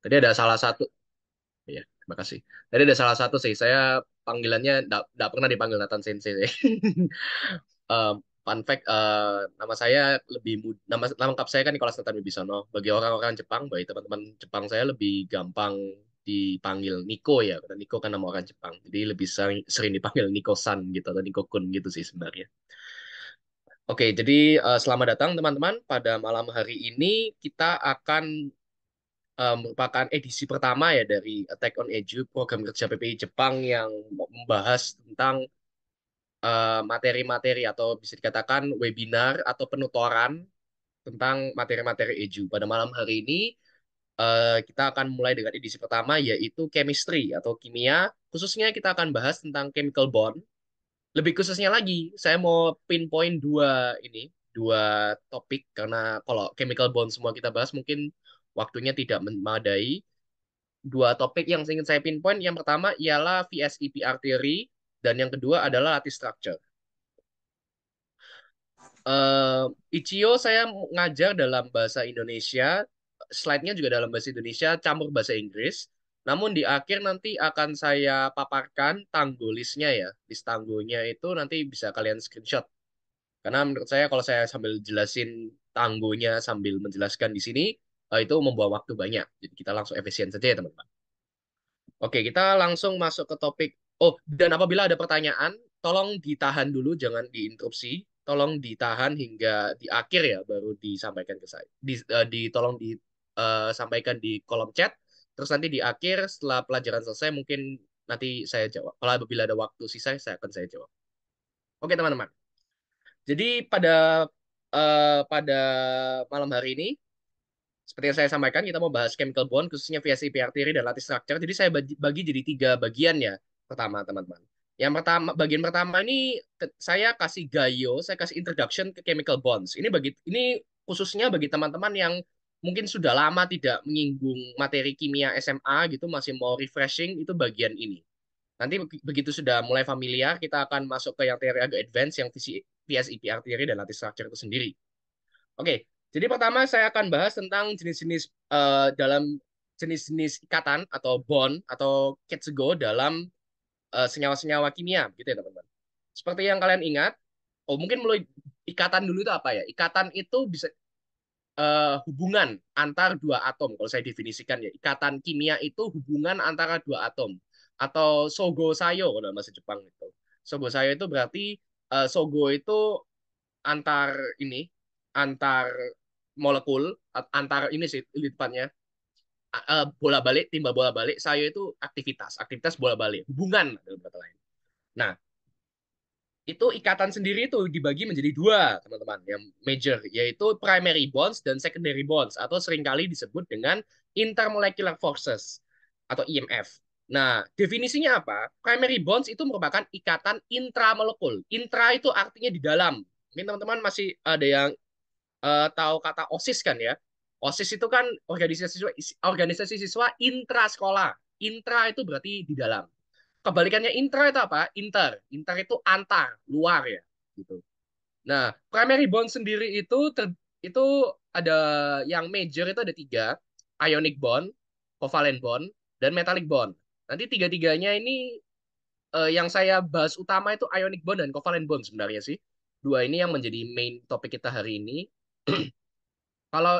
Tadi ada salah satu, ya, terima kasih. Tadi ada salah satu sih, saya panggilannya nggak pernah dipanggil Nathan Sensei sih. Eh, Fun fact, nama saya nama lengkap saya kan Nicholas Nathan Wibisono. Bagi orang-orang Jepang, bagi teman-teman Jepang saya lebih gampang dipanggil Nico ya, karena Nico kan nama orang Jepang. Jadi lebih sering dipanggil Nico-san gitu atau Nico-kun gitu sih sebenarnya. Oke, jadi selamat datang teman-teman. Pada malam hari ini kita akan merupakan edisi pertama ya dari Attack on Edu, program kerja PPI Jepang yang membahas tentang materi-materi atau bisa dikatakan webinar atau penutoran tentang materi-materi Edu. Pada malam hari ini kita akan mulai dengan edisi pertama yaitu chemistry atau kimia. Khususnya kita akan bahas tentang chemical bond. Lebih khususnya lagi, saya mau pinpoint dua topik karena kalau chemical bond semua kita bahas mungkin waktunya tidak memadai. Dua topik yang ingin saya pinpoint, yang pertama ialah VSEPR theory dan yang kedua adalah lattice structure. Eh, Ichio saya ngajar dalam bahasa Indonesia, slide-nya juga dalam bahasa Indonesia, campur bahasa Inggris. Namun di akhir nanti akan saya paparkan tanggo listnya ya. List tanggonya itu nanti bisa kalian screenshot. Karena menurut saya kalau saya sambil jelasin tanggonya sambil menjelaskan di sini, itu membuang waktu banyak. Jadi kita langsung efisien saja ya teman-teman. Oke, kita langsung masuk ke topik. Oh, dan apabila ada pertanyaan, tolong ditahan dulu, jangan diinterupsi. Tolong ditahan hingga di akhir ya, baru disampaikan ke saya. Tolong disampaikan di kolom chat. Terus nanti di akhir, setelah pelajaran selesai, mungkin nanti saya jawab. Kalau apabila ada waktu sisa, saya jawab. Oke, teman-teman. Jadi pada malam hari ini, seperti yang saya sampaikan, kita mau bahas chemical bond, khususnya VSEPR theory dan lattice structure. Jadi saya bagi jadi tiga bagian ya. Pertama, teman-teman. Yang pertama, bagian pertama ini saya kasih gayo, saya kasih introduction ke chemical bonds. Ini khususnya bagi teman-teman yang mungkin sudah lama tidak menyinggung materi kimia SMA gitu, masih mau refreshing, itu bagian ini. Nanti begitu sudah mulai familiar, kita akan masuk ke yang teori agak advance, yang VSEPR theory dan lattice structure itu sendiri. Oke, jadi pertama saya akan bahas tentang jenis-jenis dalam jenis-jenis ikatan atau bond atau ketsugo dalam senyawa-senyawa kimia, gitu ya teman-teman. Seperti yang kalian ingat, oh mungkin mulai ikatan dulu itu apa ya? Ikatan itu bisa hubungan antar dua atom. Kalau saya definisikan ya, ikatan kimia itu hubungan antara dua atom atau sogo sayo kalau dalam bahasa Jepang itu. Sogo sayo itu berarti sogo itu antar ini antar molekul antar ini sih lipat bola balik timbal bola balik saya itu aktivitas bola balik hubungan dalam kata lain. Nah, itu ikatan sendiri itu dibagi menjadi dua teman-teman yang major yaitu primary bonds dan secondary bonds atau seringkali disebut dengan intermolecular forces atau IMF. Nah, definisinya apa? Primary bonds itu merupakan ikatan intramolekul. Intra itu artinya di dalam. Mungkin teman-teman masih ada yang tahu kata OSIS kan ya. OSIS itu kan organisasi siswa intra sekolah. Intra itu berarti di dalam. Kebalikannya intra itu apa? Inter. Inter itu antar, luar ya. Gitu. Nah, primary bond sendiri itu ada yang major itu ada tiga. Ionic bond, covalent bond, dan metallic bond. Nanti tiga-tiganya ini yang saya bahas utama itu ionic bond dan covalent bond sebenarnya sih. Dua ini yang menjadi main topik kita hari ini. Kalau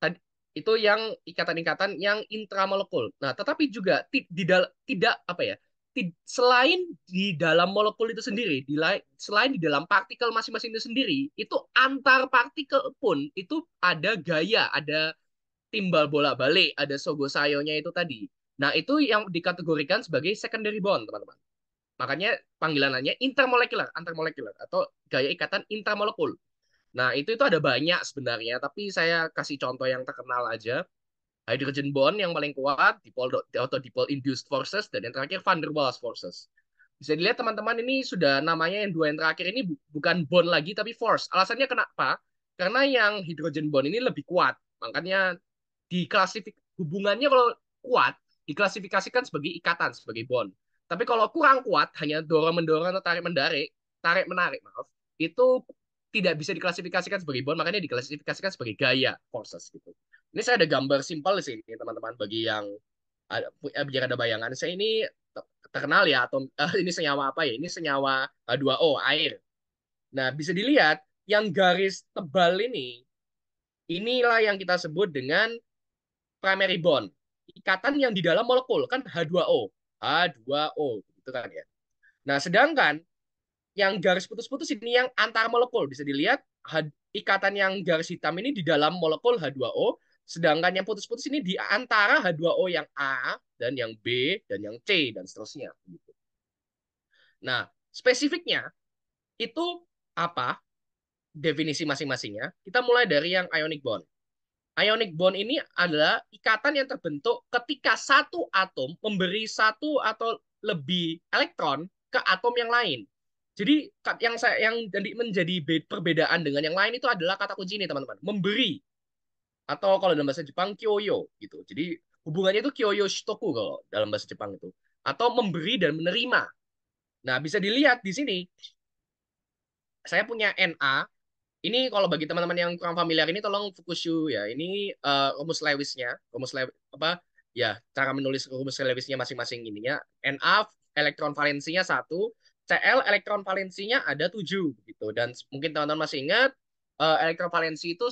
tadi itu yang ikatan-ikatan yang intramolekul. Nah, tetapi juga tidak apa ya? Selain di dalam molekul itu sendiri, selain di dalam partikel masing-masing itu sendiri, itu antar partikel pun itu ada gaya, ada timbal bola balik, ada sogo sayonya itu tadi. Nah, itu yang dikategorikan sebagai secondary bond, teman-teman. Makanya panggilannya intermolekular, antarmolekular atau gaya ikatan intramolekul. Nah, itu ada banyak sebenarnya, tapi saya kasih contoh yang terkenal aja. Hydrogen bond yang paling kuat, dipole atau dipole induced forces, dan yang terakhir van der Waals forces. Bisa dilihat teman-teman ini sudah namanya yang dua yang terakhir ini bukan bond lagi, tapi force. Alasannya kenapa? Karena yang hydrogen bond ini lebih kuat. Makanya hubungannya kalau kuat, diklasifikasikan sebagai ikatan, sebagai bond. Tapi kalau kurang kuat, hanya dorong-mendorong atau tarik-menarik, maaf, itu tidak bisa diklasifikasikan sebagai bond, makanya diklasifikasikan sebagai gaya forces gitu. Ini saya ada gambar simpel di sini, teman-teman. Bagi yang biar ada bayangan, saya ini terkenal ya, atau ini senyawa apa ya? Ini senyawa H2O, air. Nah, bisa dilihat yang garis tebal inilah yang kita sebut dengan primary bond. Ikatan yang di dalam molekul, kan H2O. H2O, gitu kan ya. Nah, sedangkan yang garis putus-putus ini yang antar molekul. Bisa dilihat ikatan yang garis hitam ini di dalam molekul H2O, sedangkan yang putus-putus ini di antara H2O yang A dan yang B dan yang C dan seterusnya. Gitu. Nah, spesifiknya itu apa? Definisi masing-masingnya. Kita mulai dari yang ionic bond. Ionic bond ini adalah ikatan yang terbentuk ketika satu atom memberi satu atau lebih elektron ke atom yang lain. Jadi yang jadi menjadi perbedaan dengan yang lain itu adalah kata kunci ini teman-teman, memberi atau kalau dalam bahasa Jepang kyoyo gitu. Jadi hubungannya itu kyoyo shitoku kalau dalam bahasa Jepang itu, atau memberi dan menerima. Nah, bisa dilihat di sini saya punya Na. Ini kalau bagi teman-teman yang kurang familiar ini tolong Fukushu ya. Ini rumus Lewisnya, rumus Lewis apa ya, cara menulis rumus Lewisnya masing-masing ininya. Na elektron valensinya 1, Cl elektron valensinya ada 7 gitu. Dan mungkin teman-teman masih ingat elektron valensi itu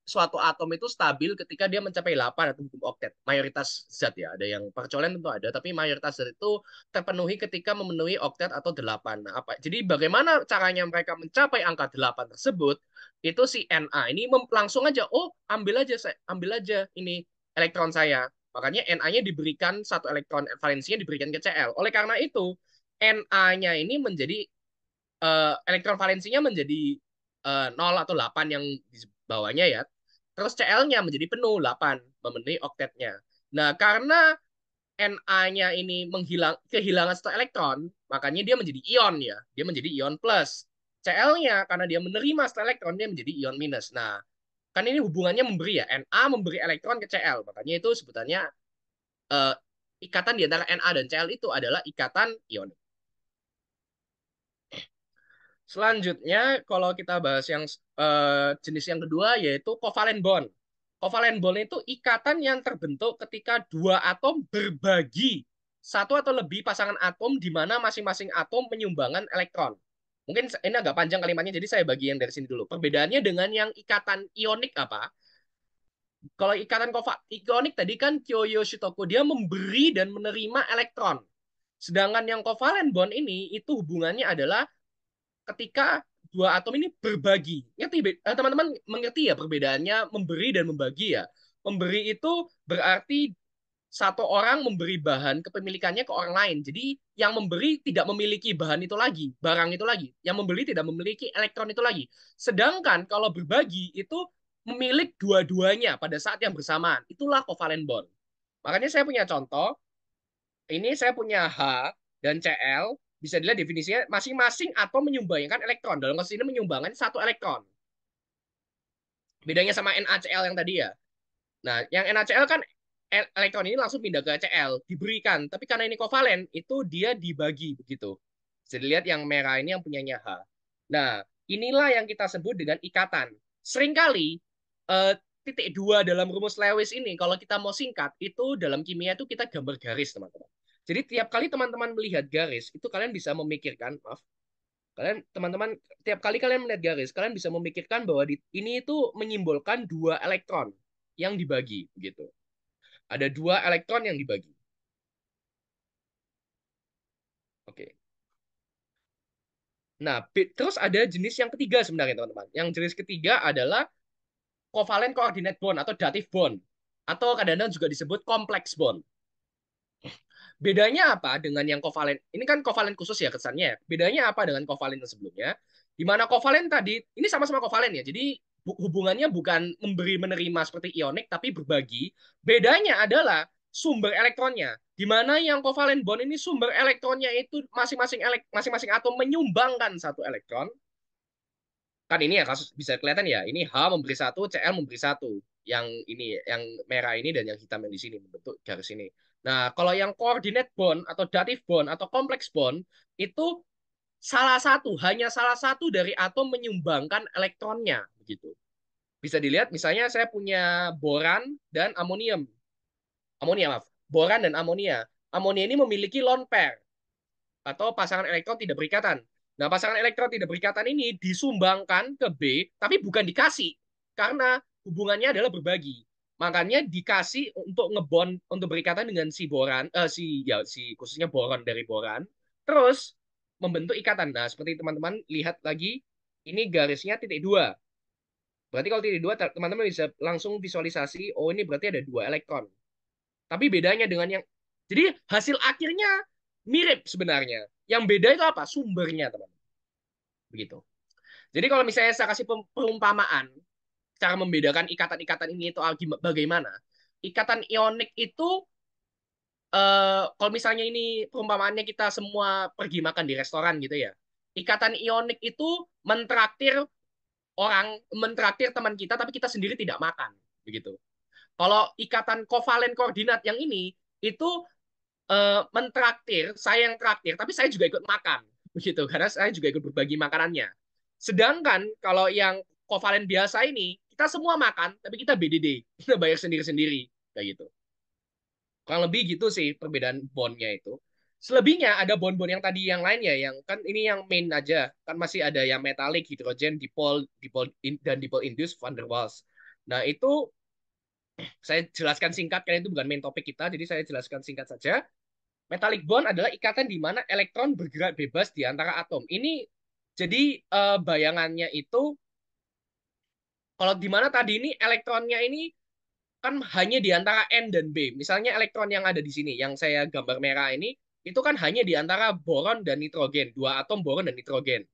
suatu atom itu stabil ketika dia mencapai 8 atau hukum oktet. Mayoritas zat ya, ada yang percolen tentu ada, tapi mayoritas zat itu terpenuhi ketika memenuhi oktet atau 8. Nah, apa? Jadi bagaimana caranya mereka mencapai angka 8 tersebut? Itu si Na ini langsung aja, oh ambil aja ini elektron saya. Makanya Na-nya diberikan satu elektron valensinya diberikan ke Cl. Oleh karena itu Na-nya ini menjadi elektron valensinya menjadi 0 atau 8 yang di bawahnya ya. Terus Cl-nya menjadi penuh 8 memenuhi oktetnya. Nah, karena Na-nya ini kehilangan satu elektron, makanya dia menjadi ion ya. Dia menjadi ion plus. Cl-nya karena dia menerima satu elektron, dia menjadi ion minus. Nah, kan ini hubungannya memberi ya. Na memberi elektron ke Cl. Makanya itu sebutannya eh, ikatan di antara Na dan Cl itu adalah ikatan ion. Selanjutnya, kalau kita bahas yang jenis yang kedua, yaitu covalent bond. Covalent bond itu ikatan yang terbentuk ketika dua atom berbagi satu atau lebih pasangan atom di mana masing-masing atom menyumbangkan elektron. Mungkin ini agak panjang kalimatnya, jadi saya bagi yang dari sini dulu. Perbedaannya dengan yang ikatan ionik apa? Kalau ikatan ionik tadi kan Kyoyo Shitoku, dia memberi dan menerima elektron. Sedangkan yang covalent bond ini, itu hubungannya adalah ketika dua atom ini berbagi. Ngerti, teman-teman mengerti ya perbedaannya memberi dan membagi ya. Memberi itu berarti satu orang memberi bahan kepemilikannya ke orang lain. Jadi yang memberi tidak memiliki bahan itu lagi, barang itu lagi. Yang membeli tidak memiliki elektron itu lagi. Sedangkan kalau berbagi itu memilik dua-duanya pada saat yang bersamaan. Itulah covalent bond. Makanya saya punya contoh, ini saya punya H dan Cl, bisa dilihat definisinya masing-masing atom menyumbangkan elektron. Dalam kasus ini menyumbangkan satu elektron. Bedanya sama NaCl yang tadi ya. Nah, yang NaCl kan elektron ini langsung pindah ke Cl, diberikan. Tapi karena ini kovalen, itu dia dibagi begitu. Bisa dilihat yang merah ini yang punyanya H. Nah, inilah yang kita sebut dengan ikatan. Seringkali eh, titik dua dalam rumus Lewis ini, kalau kita mau singkat, itu dalam kimia itu kita gambar garis, teman-teman. Jadi tiap kali teman-teman melihat garis, itu kalian bisa memikirkan, maaf, teman-teman, tiap kali kalian melihat garis, kalian bisa memikirkan bahwa ini itu menyimbolkan dua elektron yang dibagi, gitu. Ada dua elektron yang dibagi. Oke. Nah, terus ada jenis yang ketiga sebenarnya, teman-teman. Yang jenis ketiga adalah covalent coordinate bond atau dative bond. Atau kadang-kadang juga disebut complex bond. Bedanya apa dengan yang kovalen? Ini kan kovalen khusus ya kesannya. Bedanya apa dengan kovalen yang sebelumnya? Di mana kovalen tadi, ini sama-sama kovalen ya. Jadi hubungannya bukan memberi menerima seperti ionik, tapi berbagi. Bedanya adalah sumber elektronnya. Di mana yang kovalen bond ini sumber elektronnya itu masing-masing atom menyumbangkan satu elektron. Kan ini ya kasus bisa kelihatan ya. Ini H memberi satu, Cl memberi satu. Yang ini, yang merah ini dan yang hitam yang di sini membentuk garis ini. Nah, kalau yang coordinate bond atau dative bond atau complex bond itu hanya salah satu dari atom menyumbangkan elektronnya begitu. Bisa dilihat misalnya saya punya boran dan amonium. Amonia, maaf. Boran dan amonia. Amonia ini memiliki lone pair atau pasangan elektron tidak berikatan. Nah, pasangan elektron tidak berikatan ini disumbangkan ke B, tapi bukan dikasih karena hubungannya adalah berbagi. Makanya dikasih untuk ngebond untuk berikatan dengan si boran, si khususnya boron dari boran, terus membentuk ikatan. Nah, seperti teman-teman lihat lagi, ini garisnya titik dua. Berarti kalau titik dua, teman-teman bisa langsung visualisasi, oh ini berarti ada dua elektron. Tapi bedanya dengan yang, jadi hasil akhirnya mirip sebenarnya. Yang beda itu apa? Sumbernya, teman. Begitu. Jadi kalau misalnya saya kasih perumpamaan, cara membedakan ikatan-ikatan ini itu bagaimana? Ikatan ionik itu, kalau misalnya ini perumpamaannya kita semua pergi makan di restoran gitu ya. Ikatan ionik itu mentraktir mentraktir teman kita, tapi kita sendiri tidak makan. Begitu. Kalau ikatan kovalen koordinat yang ini, itu mentraktir, saya yang traktir, tapi saya juga ikut makan, begitu, karena saya juga ikut berbagi makanannya. Sedangkan kalau yang kovalen biasa ini, kita semua makan, tapi kita BDD, kita bayar sendiri-sendiri, kayak gitu. Kurang lebih gitu sih perbedaan bondnya itu. Selebihnya ada bond-bond yang tadi yang lain ya, yang kan ini yang main aja, kan masih ada yang metalik, hidrogen, dipol, dan dipol induced van der Waals. Nah itu saya jelaskan singkat karena itu bukan main topik kita, jadi saya jelaskan singkat saja. Metallic bond adalah ikatan di mana elektron bergerak bebas di antara atom. Ini jadi bayangannya itu kalau di mana tadi ini elektronnya ini kan hanya di antara N dan B. Misalnya elektron yang ada di sini, yang saya gambar merah ini, itu kan hanya di antara boron dan nitrogen, dua atom boron dan nitrogen.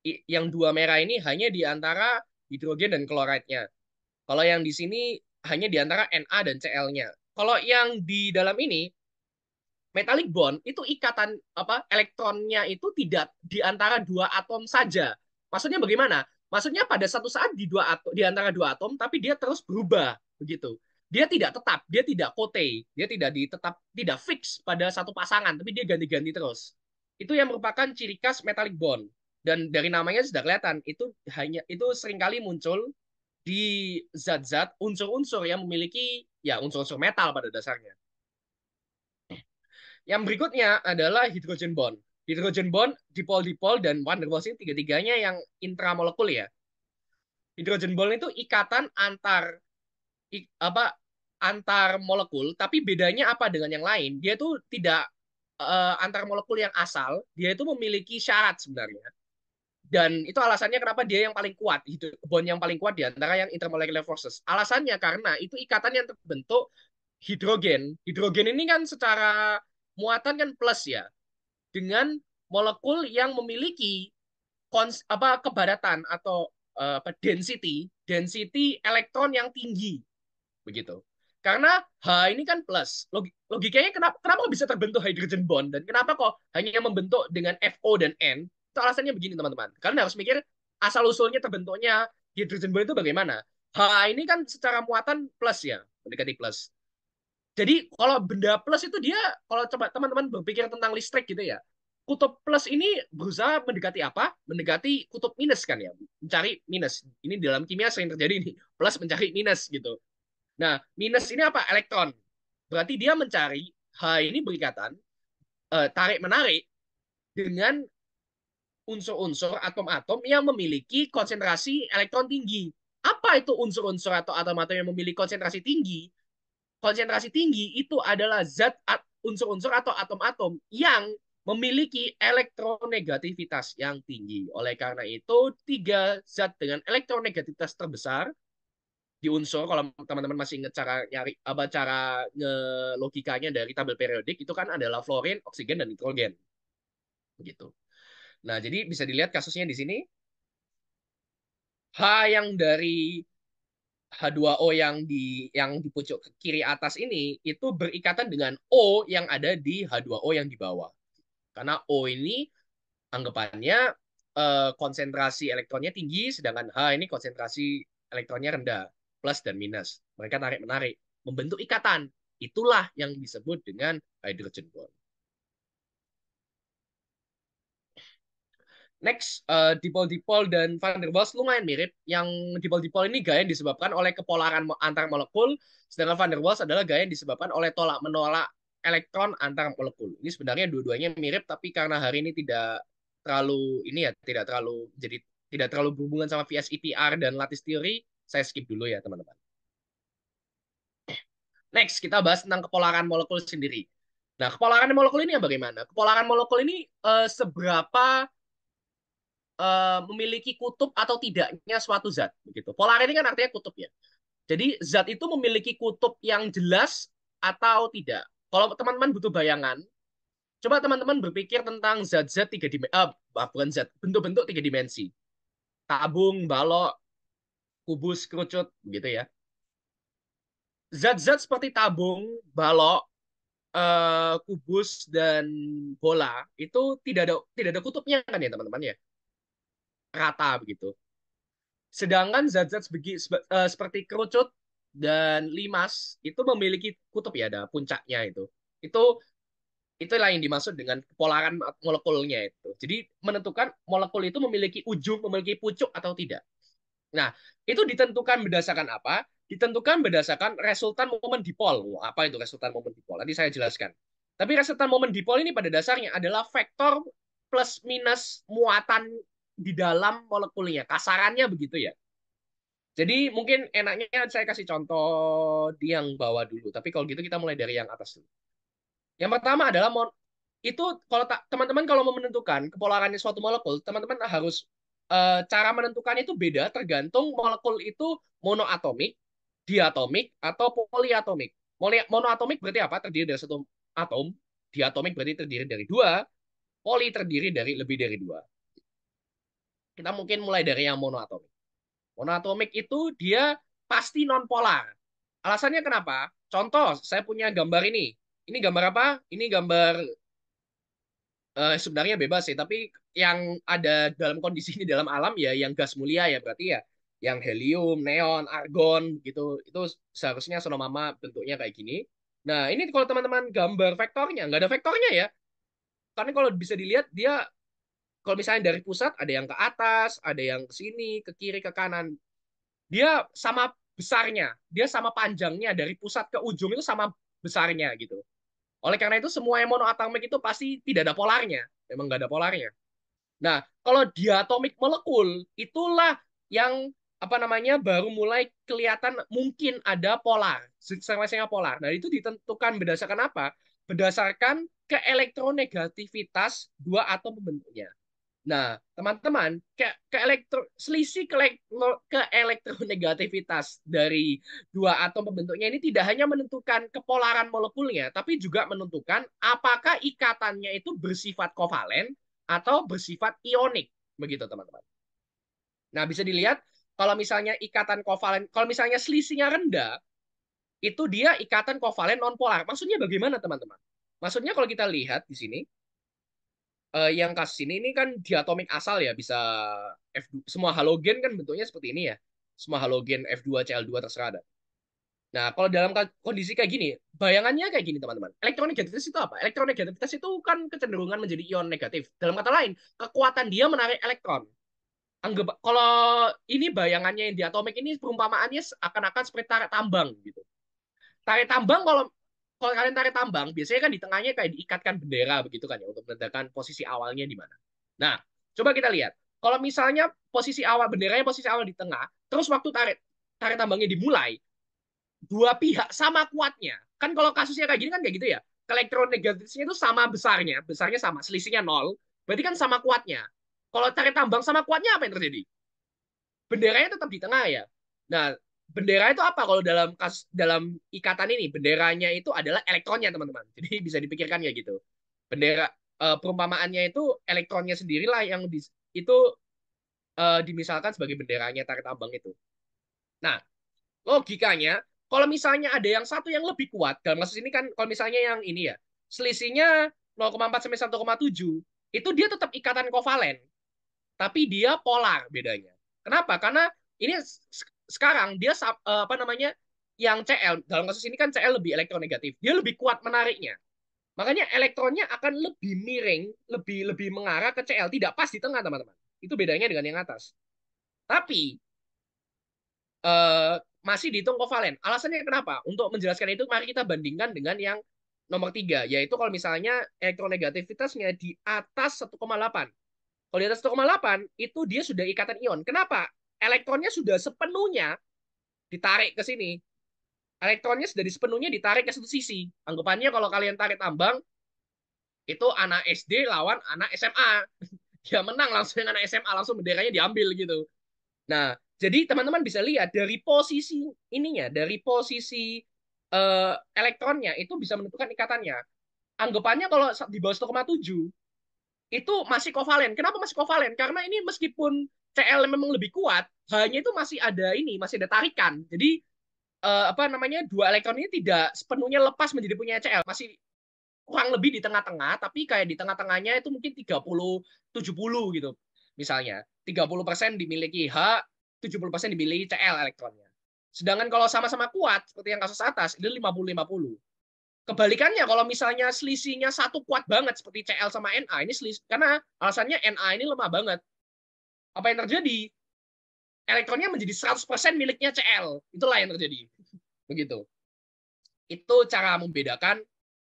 Yang dua merah ini hanya di antara hidrogen dan klorida-nya. Kalau yang di sini hanya di antara Na dan Cl-nya. Kalau yang di dalam ini metallic bond itu ikatan apa elektronnya itu tidak di antara dua atom saja. Maksudnya bagaimana? Maksudnya pada satu saat di antara dua atom, tapi dia terus berubah begitu. Dia tidak tetap, dia tidak kote, dia tidak fix pada satu pasangan, tapi dia ganti-ganti terus. Itu yang merupakan ciri khas metallic bond. Dan dari namanya sudah kelihatan, itu seringkali muncul di zat-zat unsur-unsur yang memiliki ya unsur-unsur metal pada dasarnya. Yang berikutnya adalah hydrogen bond. Hydrogen bond, dipol-dipol, dan van der Waals ini tiga-tiganya yang intramolekul ya. Hydrogen bond itu ikatan apa antar molekul, tapi bedanya apa dengan yang lain? Dia itu tidak antar molekul yang asal, dia itu memiliki syarat sebenarnya. Dan itu alasannya kenapa dia yang paling kuat, bond yang paling kuat di antara yang intermolecular forces. Alasannya karena itu ikatan yang terbentuk hidrogen. Hidrogen ini kan secara muatan kan plus ya, dengan molekul yang memiliki kepadatan atau density density elektron yang tinggi begitu. Karena H ini kan plus. Logikanya kenapa bisa terbentuk hydrogen bond dan kenapa kok hanya membentuk dengan FO dan N? Itu alasannya begini teman-teman. Kalian harus mikir asal usulnya terbentuknya hydrogen bond itu bagaimana. H ini kan secara muatan plus ya, mendekati plus. Jadi kalau benda plus itu dia, kalau coba teman-teman berpikir tentang listrik gitu ya, kutub plus ini berusaha mendekati apa? Mendekati kutub minus kan ya, mencari minus. Ini dalam kimia sering terjadi nih, plus mencari minus gitu. Nah, minus ini apa? Elektron. Berarti dia mencari H ini berikatan, tarik-menarik dengan unsur-unsur atom-atom yang memiliki konsentrasi elektron tinggi. Apa itu unsur-unsur atau atom-atom yang memiliki konsentrasi tinggi? Konsentrasi tinggi itu adalah zat unsur-unsur atau atom-atom yang memiliki elektronegativitas yang tinggi. Oleh karena itu, tiga zat dengan elektronegativitas terbesar di unsur, kalau teman-teman masih ingat cara nyari apa cara logikanya dari tabel periodik itu kan adalah fluorin, oksigen, dan nitrogen. Begitu. Nah, jadi bisa dilihat kasusnya di sini. H yang dari H2O yang di pucuk kiri atas ini itu berikatan dengan O yang ada di H2O yang di bawah. Karena O ini anggapannya konsentrasi elektronnya tinggi, sedangkan H ini konsentrasi elektronnya rendah, plus dan minus. Mereka tarik-menarik, membentuk ikatan. Itulah yang disebut dengan hydrogen bond. Next, dipol-dipol dan van der Waals lumayan mirip. Yang dipol-dipol ini gaya yang disebabkan oleh kepolaran antar molekul, sedangkan van der Waals adalah gaya yang disebabkan oleh tolak-menolak elektron antar molekul. Ini sebenarnya dua-duanya mirip, tapi karena hari ini tidak terlalu ini ya, tidak terlalu berhubungan sama VSEPR dan lattice theory, saya skip dulu ya teman-teman. Next, kita bahas tentang kepolaran molekul sendiri. Nah, kepolaran molekul ini yang bagaimana? Kepolaran molekul ini seberapa memiliki kutub atau tidaknya suatu zat begitu. Polar ini kan artinya kutub ya. Jadi zat itu memiliki kutub yang jelas atau tidak. Kalau teman-teman butuh bayangan, coba teman-teman berpikir tentang zat-zat tiga dimensi, bukan zat, bentuk-bentuk tiga dimensi. Tabung, balok, kubus, kerucut, gitu ya. Zat-zat seperti tabung, balok, kubus dan bola itu tidak ada kutubnya kan ya teman-teman ya, rata begitu. Sedangkan zat-zat seperti kerucut dan limas itu memiliki kutub ya, ada puncaknya itu. Itu itulah yang dimaksud dengan kepolaran molekulnya itu. Jadi menentukan molekul itu memiliki ujung, memiliki pucuk atau tidak. Nah, itu ditentukan berdasarkan apa? Ditentukan berdasarkan resultan momen dipol. Apa itu resultan momen dipol? Nanti saya jelaskan. Tapi resultan momen dipol ini pada dasarnya adalah vektor plus minus muatan di dalam molekulnya. Kasarannya begitu ya. Jadi mungkin enaknya saya kasih contoh di yang bawah dulu. Tapi kalau gitu kita mulai dari yang atas dulu. Yang pertama adalah itu kalau teman-teman kalau mau menentukan kepolarannya suatu molekul, teman-teman harus cara menentukannya itu beda tergantung molekul itu monoatomik, diatomik, atau poliatomik. Monoatomik berarti apa? Terdiri dari satu atom. Diatomik berarti terdiri dari dua. Poli terdiri dari lebih dari dua. Kita mungkin mulai dari yang monoatomik. Monoatomik itu dia pasti nonpolar. Alasannya kenapa? Contoh, saya punya gambar ini. Ini gambar apa? Ini gambar sebenarnya bebas sih, tapi yang ada dalam kondisi ini dalam alam ya yang gas mulia ya berarti ya. Yang helium, neon, argon gitu. Itu seharusnya sonomama bentuknya kayak gini. Nah, ini kalau teman-teman gambar vektornya, nggak ada vektornya ya. Karena kalau bisa dilihat dia kalau misalnya dari pusat ada yang ke atas, ada yang ke sini, ke kiri, ke kanan. Dia sama besarnya, dia sama panjangnya dari pusat ke ujung itu sama besarnya gitu. Oleh karena itu semua yang monoatomik itu pasti tidak ada polarnya, memang nggak ada polarnya. Nah, kalau diatomik molekul itulah yang apa namanya baru mulai kelihatan mungkin ada polar, sama-sama polar. Nah, itu ditentukan berdasarkan apa? Berdasarkan keelektronegativitas dua atom pembentuknya. Nah, teman-teman, selisih ke elektronegativitas dari dua atom pembentuknya ini tidak hanya menentukan kepolaran molekulnya, tapi juga menentukan apakah ikatannya itu bersifat kovalen atau bersifat ionik. Begitu, teman-teman. Nah, bisa dilihat kalau misalnya ikatan kovalen, kalau misalnya selisihnya rendah, itu dia ikatan kovalen nonpolar. Maksudnya bagaimana, teman-teman? Maksudnya kalau kita lihat di sini, yang kasus ini kan diatomik asal ya bisa semua halogen kan bentuknya seperti ini ya. Semua halogen F2 Cl2 terserah ada. Nah, kalau dalam kondisi kayak gini, bayangannya kayak gini teman-teman. Elektronegativitas itu apa? Elektronegativitas itu kan kecenderungan menjadi ion negatif. Dalam kata lain, kekuatan dia menarik elektron. Anggap kalau ini bayangannya yang diatomik ini perumpamaannya akan-akan seperti tarik tambang gitu. Tarik tambang kalau kalian tarik tambang, biasanya kan di tengahnya kayak diikatkan bendera begitu kan ya untuk menandakan posisi awalnya di mana. Nah, coba kita lihat. Kalau misalnya posisi awal benderanya posisi awal di tengah, terus waktu tarik tarik tambangnya dimulai, dua pihak sama kuatnya. Kan kalau kasusnya kayak gini kan kayak gitu ya. Elektronegatifnya itu sama besarnya, besarnya sama, selisihnya nol. Berarti kan sama kuatnya. Kalau tarik tambang sama kuatnya apa yang terjadi? Benderanya tetap di tengah ya. Nah, bendera itu apa kalau dalam ikatan ini? Benderanya itu adalah elektronnya, teman-teman. Jadi bisa dipikirkan ya gitu. Bendera perumpamaannya itu elektronnya sendirilah yang itu dimisalkan sebagai benderanya tarik tambang itu. Nah, logikanya kalau misalnya ada yang satu yang lebih kuat, dalam kasus ini kan kalau misalnya yang ini ya, selisihnya 0,4 sampai 1,7, itu dia tetap ikatan kovalen tapi dia polar bedanya. Kenapa? Karena ini sekarang dia apa namanya yang Cl dalam kasus ini kan Cl lebih elektronegatif, dia lebih kuat menariknya. Makanya elektronnya akan lebih miring, lebih lebih mengarah ke Cl, tidak pas di tengah, teman-teman. Itu bedanya dengan yang atas. Tapi eh, masih dihitung kovalen. Alasannya kenapa? Untuk menjelaskan itu, mari kita bandingkan dengan yang nomor 3, yaitu kalau misalnya elektronegativitasnya di atas 1,8. Kalau di atas 1,8, itu dia sudah ikatan ion. Kenapa? Elektronnya sudah sepenuhnya ditarik ke sini. Elektronnya sudah sepenuhnya ditarik ke satu sisi. Anggapannya kalau kalian tarik tambang, itu anak SD lawan anak SMA. Dia menang langsung dengan anak SMA, langsung benderanya diambil gitu. Nah, jadi teman-teman bisa lihat dari posisi ininya, dari posisi elektronnya itu bisa menentukan ikatannya. Anggapannya kalau di bawah 1,7 itu masih kovalen. Kenapa masih kovalen? Karena ini meskipun Cl memang lebih kuat, hanya itu masih ada ini, masih ada tarikan. Jadi apa namanya, dua elektron ini tidak sepenuhnya lepas menjadi punya Cl, masih kurang lebih di tengah-tengah, tapi kayak di tengah-tengahnya itu mungkin 30-70 gitu. Misalnya, 30% dimiliki H, 70% dimiliki Cl elektronnya. Sedangkan kalau sama-sama kuat, seperti yang kasus atas, itu 50-50. Kebalikannya, kalau misalnya selisihnya satu kuat banget, seperti Cl sama Na, ini selisih, karena alasannya Na ini lemah banget. Apa yang terjadi? Elektronnya menjadi 100% miliknya Cl. Itulah yang terjadi. Begitu. Itu cara membedakan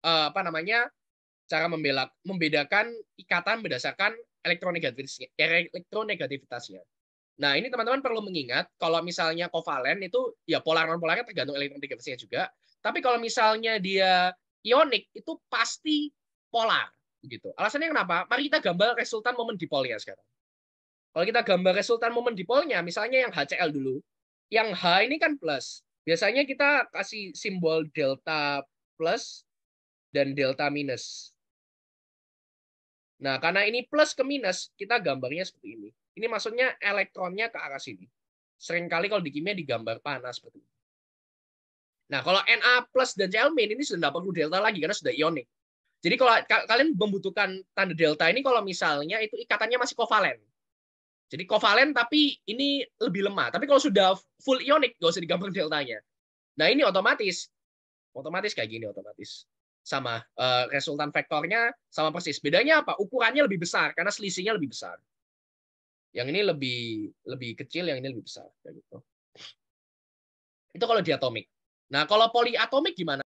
apa namanya, cara membedakan ikatan berdasarkan elektronegativitasnya. Nah, ini teman-teman perlu mengingat kalau misalnya kovalen itu ya polar non polarnya tergantung elektronegativitasnya juga. Tapi kalau misalnya dia ionik itu pasti polar gitu. Alasannya kenapa? Mari kita gambar resultan momen dipolnya sekarang. Kalau kita gambar resultan momen dipolnya, misalnya yang HCl dulu. Yang H ini kan plus. Biasanya kita kasih simbol delta plus dan delta minus. Nah, karena ini plus ke minus, kita gambarnya seperti ini. Ini maksudnya elektronnya ke arah sini. Seringkali kalau di kimia digambar panas seperti ini. Nah, kalau Na plus dan Cl min ini sudah tidak perlu delta lagi karena sudah ionik. Jadi kalau kalian membutuhkan tanda delta ini kalau misalnya itu ikatannya masih kovalen. Jadi kovalen tapi ini lebih lemah. Tapi kalau sudah full ionik, nggak usah digambar deltanya. Nah, ini otomatis. Otomatis kayak gini otomatis. Sama resultan vektornya sama persis. Bedanya apa? Ukurannya lebih besar karena selisihnya lebih besar. Yang ini lebih lebih kecil, yang ini lebih besar kayak gitu. Itu kalau diatomik. Nah, kalau poliatomik gimana?